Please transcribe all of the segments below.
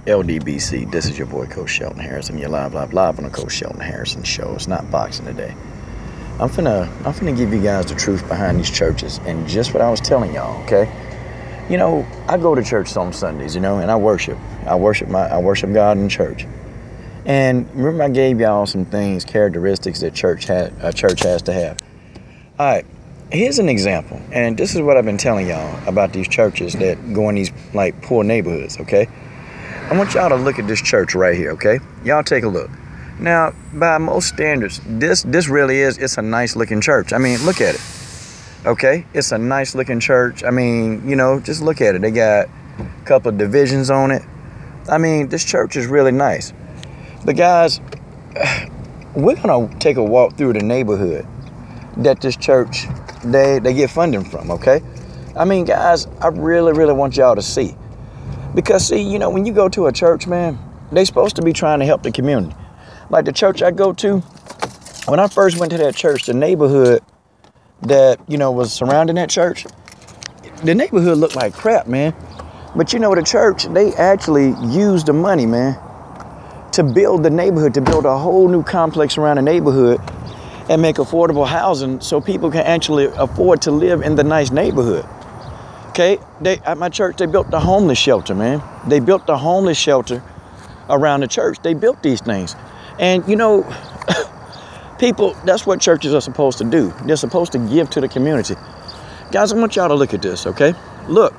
LDBC, this is your boy Coach Shelton Harrison. You're live on the Coach Shelton Harrison show. It's not boxing today. I'm finna give you guys the truth behind these churches and just what I was telling y'all, okay? You know, I go to church on Sundays, and I worship. I worship God in church. And remember I gave y'all some things, characteristics that a church has to have. All right, here's an example. And this is what I've been telling y'all about these churches that go in these like poor neighborhoods, okay? I want y'all to look at this church right here, okay? Y'all take a look. Now, by most standards, this really is, it's a nice looking church. I mean, look at it, okay? It's a nice looking church. I mean, just look at it. They got a couple of divisions on it. I mean, this church is really nice. But guys, we're gonna take a walk through the neighborhood that this church, they get funding from, okay? I mean, guys, I really want y'all to see. Because, see, when you go to a church, man, they supposed to be trying to help the community. Like the church I go to, when I first went to that church, the neighborhood that, was surrounding that church, the neighborhood looked like crap, man. But, the church, they actually used the money, man, to build the neighborhood, to build a whole new complex around the neighborhood and make affordable housing so people can actually afford to live in the nice neighborhood. Okay, at my church, they built the homeless shelter, man. They built the homeless shelter around the church. They built these things. And, people, that's what churches are supposed to do. They're supposed to give to the community. Guys, I want y'all to look at this, okay? Look,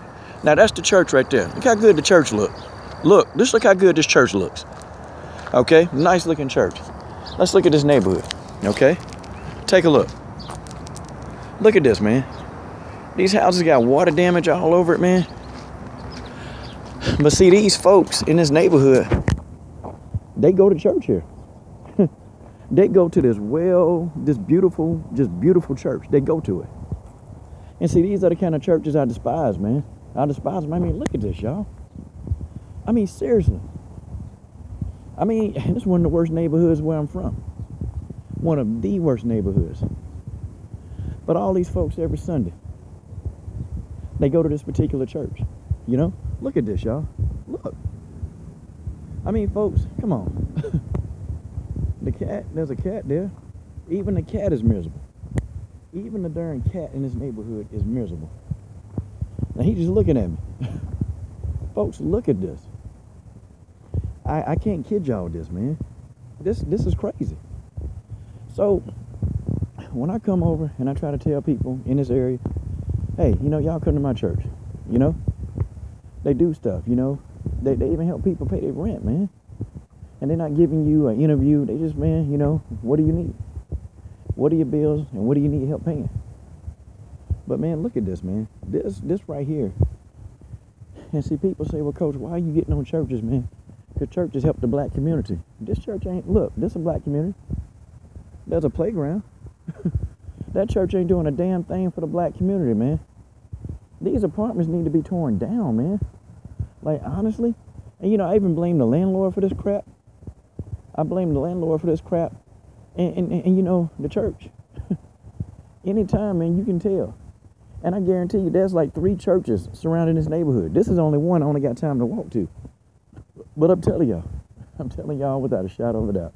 now that's the church right there. Look how good the church looks. Look how good this church looks. Okay, nice looking church. Let's look at this neighborhood, okay? Take a look. Look at this, man. These houses got water damage all over it, man. But see, these folks in this neighborhood, they go to church here. They go to this beautiful church. They go to it. And see, these are the kind of churches I despise, man. I despise them. I mean, look at this, y'all. I mean, seriously. I mean, this is one of the worst neighborhoods where I'm from. One of the worst neighborhoods. But all these folks every Sunday, they go to this particular church, Look at this, y'all. Look. I mean, folks, come on. There's a cat there. Even the cat is miserable. Even the darn cat in this neighborhood is miserable. Now, he's just looking at me. Folks, look at this. I can't kid y'all with this, man. This is crazy. So, when I come over and I try to tell people in this area, hey, y'all come to my church, they do stuff, they even help people pay their rent, man. And they're not giving you an interview. They just, man, what do you need? What are your bills and what do you need help paying? But man, look at this, man. This right here. And see, people say, well, Coach, why are you getting on churches, man? Because churches help the black community. This church ain't, look, this is a black community. There's a playground. That church ain't doing a damn thing for the black community, man. These apartments need to be torn down, man. Like, honestly. And, I even blame the landlord for this crap. I blame the landlord for this crap. And the church. Anytime, man, you can tell. And I guarantee you, there's like 3 churches surrounding this neighborhood. This is only one I only got time to walk to. But I'm telling y'all without a shadow of a doubt.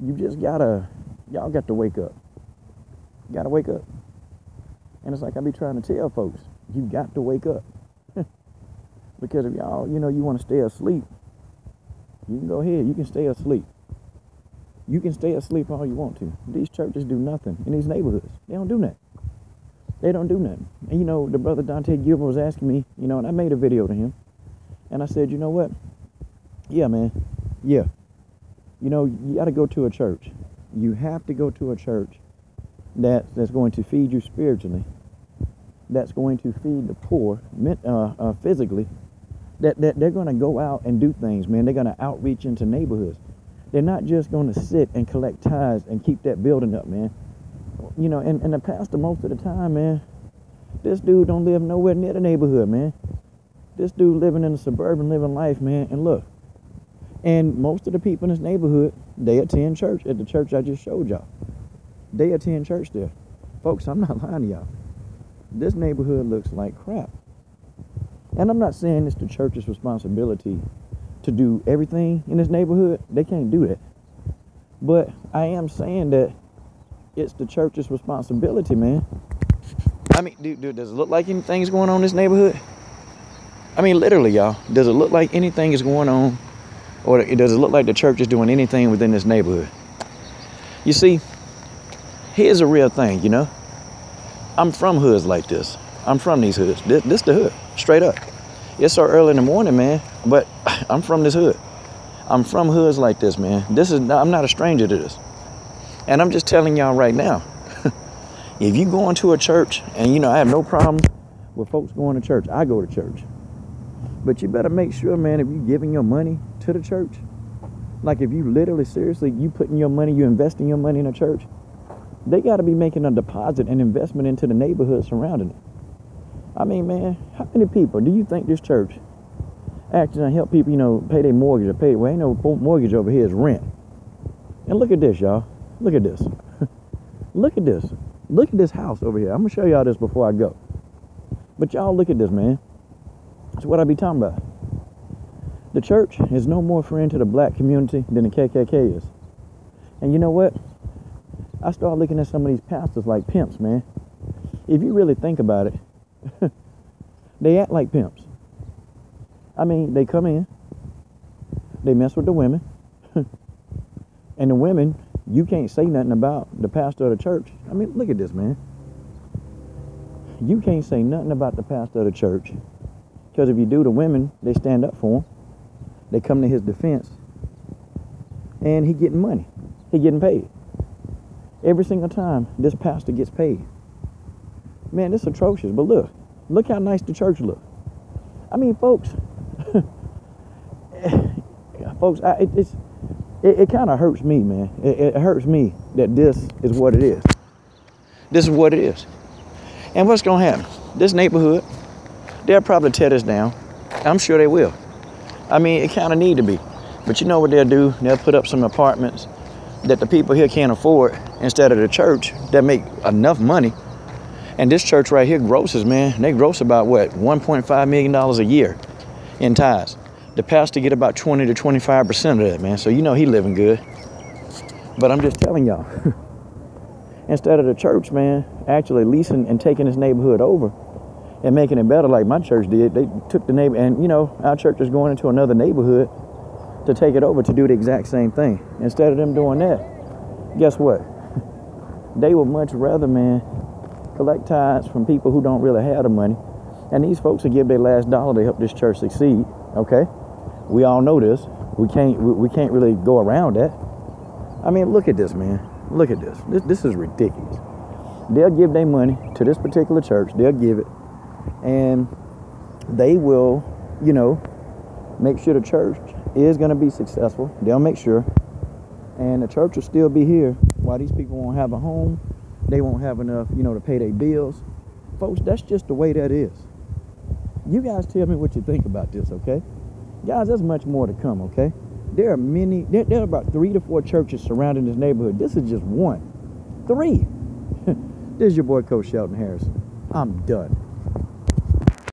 You just y'all got to wake up. You gotta wake up. And it's like I be trying to tell folks, you got to wake up. Because if y'all, you want to stay asleep, you can go ahead, you can stay asleep. You can stay asleep all you want to. These churches do nothing in these neighborhoods. They don't do nothing. They don't do nothing. And the brother Dante Gilbert was asking me, and I made a video to him. And I said, you know what? Yeah, man. Yeah. You got to go to a church. You have to go to a church that's going to feed you spiritually, that's going to feed the poor physically, that they're going to go out and do things, man. They're going to outreach into neighborhoods. They're not just going to sit and collect tithes and keep that building up, man. And the pastor, most of the time, man, this dude don't live nowhere near the neighborhood, man. This dude living in a suburban living life, man. And look, and most of the people in this neighborhood, they attend church at the church I just showed y'all. They attend church there. Folks, I'm not lying to y'all. This neighborhood looks like crap. And I'm not saying it's the church's responsibility to do everything in this neighborhood. They can't do that. But I am saying that it's the church's responsibility, man. I mean, dude, does it look like anything's going on in this neighborhood? I mean, literally, y'all. Does it look like anything is going on? Or does it look like the church is doing anything within this neighborhood? You see, here's a real thing, you know. I'm from hoods like this. I'm from these hoods. This the hood, straight up. It's so early in the morning, man, but I'm from this hood. I'm from hoods like this, man. I'm not a stranger to this. And I'm just telling y'all right now, if you go into a church, and you know, I have no problem with folks going to church. I go to church. But you better make sure, man, if you're giving your money to the church, like if you literally, seriously, you putting your money, you investing your money in a church, they got to be making a deposit and investment into the neighborhood surrounding it. I mean, man, how many people do you think this church actually help people, you know, pay their mortgage or pay? Well, ain't no mortgage over here, it's rent. And look at this, y'all. Look at this. Look at this. Look at this house over here. I'm going to show y'all this before I go. But y'all look at this, man. That's what I be talking about. The church is no more friend to the black community than the KKK is. And you know what? I start looking at some of these pastors like pimps, man. If you really think about it, they act like pimps. I mean, they come in, they mess with the women, and the women, you can't say nothing about the pastor of the church. I mean, look at this, man. You can't say nothing about the pastor of the church, because if you do, the women, they stand up for him. They come to his defense, and he getting money. He getting paid. Every single time this pastor gets paid. Man, this is atrocious. But look how nice the church look. I mean, folks, it kind of hurts me, man. It hurts me that this is what it is. This is what it is. And what's gonna happen? This neighborhood, they'll probably tear this down. I'm sure they will. I mean, it kind of need to be. But you know what they'll do? They'll put up some apartments that the people here can't afford instead of the church that make enough money. And this church right here grosses, man. They gross about what? $1.5 million a year in tithes. The pastor get about 20 to 25% of that, man. So you know he living good. But I'm just telling y'all, instead of the church, man, actually leasing and taking this neighborhood over and making it better like my church did, they took the neighbor, and you know, our church is going into another neighborhood to take it over to do the exact same thing. Instead of them doing that, guess what? They would much rather, man, collect tithes from people who don't really have the money. And these folks will give their last dollar to help this church succeed, okay? We all know this. We can't really go around that. I mean, look at this, man. Look at this. This is ridiculous. They'll give their money to this particular church. They'll give it. And they will, you know, make sure the church is going to be successful. They'll make sure. And the church will still be here while these people won't have a home. They won't have enough, you know, to pay their bills. Folks, that's just the way that is. You guys tell me what you think about this, okay? Guys, there's much more to come, okay? There are about 3 to 4 churches surrounding this neighborhood. This is just one. 3. This is your boy, Coach Shelton Harrison. I'm done.